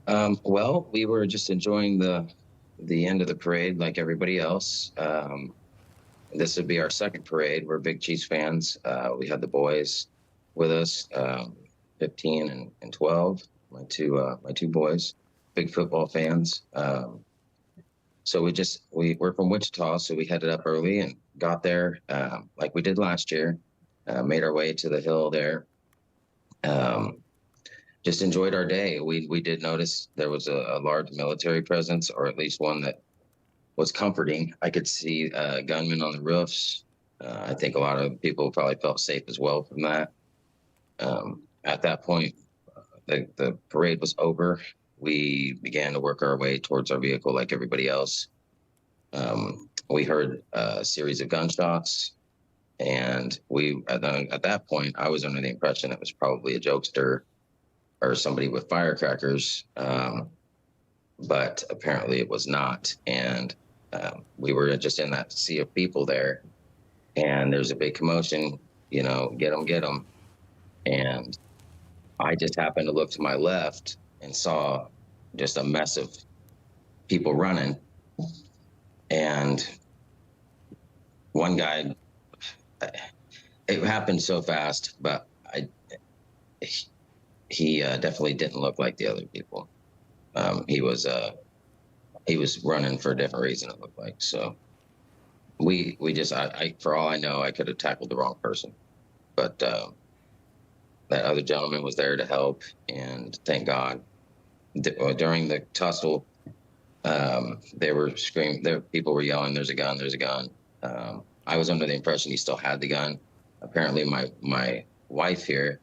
Well, we were just enjoying the end of the parade like everybody else. This would be our second parade. We're big Chiefs fans. We had the boys with us, 15 and 12. My two boys, big football fans. So we're from Wichita, so we headed up early and got there like we did last year. Made our way to the hill there. Um, just enjoyed our day. We did notice there was a large military presence, or at least one that was comforting. I could see gunmen on the roofs. I think a lot of people probably felt safe as well from that. At that point, the parade was over. We began to work our way towards our vehicle like everybody else. We heard a series of gunshots, and at that point, I was under the impression it was probably a jokester or somebody with firecrackers, but apparently it was not. And we were just in that sea of people there, and there's a big commotion, get them, get them. And I just happened to look to my left and saw just a mess of people running. And one guy, it happened so fast, but he definitely didn't look like the other people. He was running for a different reason, it looked like. So we just, for all I know, I could have tackled the wrong person, but that other gentleman was there to help, and thank God. During the tussle, they were screaming. People were yelling, "There's a gun! There's a gun!" I was under the impression he still had the gun. Apparently, my wife here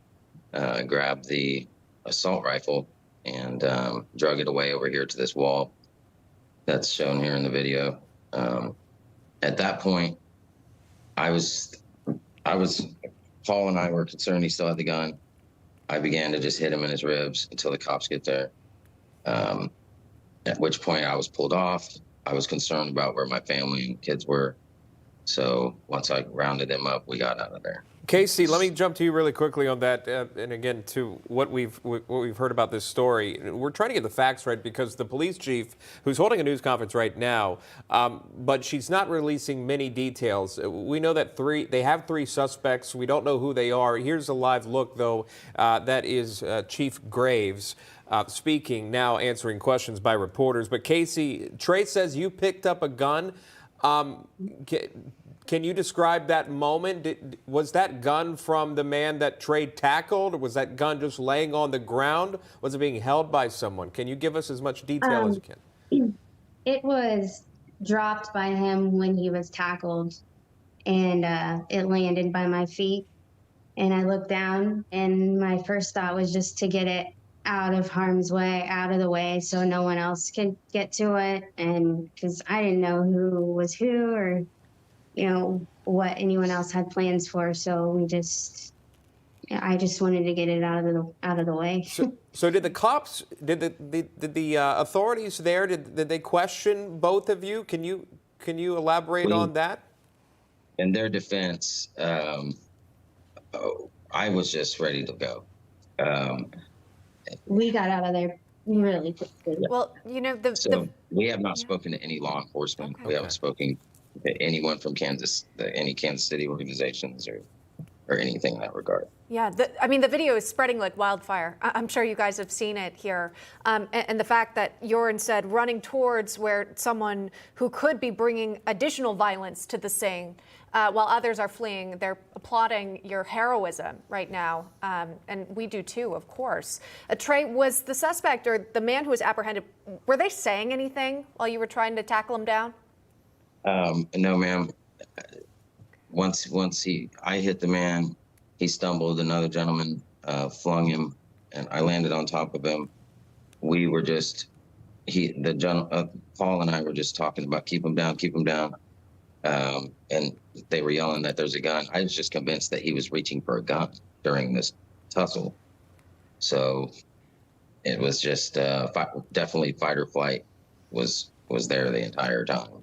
grabbed the assault rifle and drug it away over here to this wall that's shown here in the video. At that point, Paul and I were concerned he still had the gun. I began to just hit him in his ribs until the cops get there. At which point I was pulled off. I was concerned about where my family and kids were. So once I rounded them up, we got out of there. Casey, let me jump to you really quickly on that, and again to what we've heard about this story. We're trying to get the facts right because the police chief, who's holding a news conference right now, but she's not releasing many details. We know that they have three suspects. We don't know who they are. Here's a live look, though. That is Chief Graves speaking now, answering questions by reporters. But Casey, Trey says you picked up a gun. Can you describe that moment? Was that gun from the man that Trey tackled, or was that gun just laying on the ground? Was it being held by someone? Can you give us as much detail as you can? It was dropped by him when he was tackled, and it landed by my feet. And I looked down, and my first thought was just to get it out of harm's way, out of the way, so no one else could get to it. And because I didn't know who was who, or what anyone else had plans for, so I just wanted to get it out of the way. So did the cops, did the authorities there, did they question both of you? Can you elaborate on that? In their defense, I was just ready to go. We got out of there really quickly. Well, we have not spoken to any law enforcement. Okay. We haven't spoken to anyone from any Kansas City organizations or anything in that regard. Yeah, the video is spreading like wildfire. I'm sure you guys have seen it here. And the fact that you're instead running towards where someone who could be bringing additional violence to the scene, while others are fleeing, they're applauding your heroism right now. And we do too, of course. Trey, was the suspect or the man who was apprehended, were they saying anything while you were trying to tackle him down? No, ma'am. Once I hit the man, he stumbled. Another gentleman flung him, and I landed on top of him. We were Paul and I were just talking about keep him down, keep him down. And they were yelling that there's a gun. I was just convinced that he was reaching for a gun during this tussle. So it was just definitely fight or flight was there the entire time.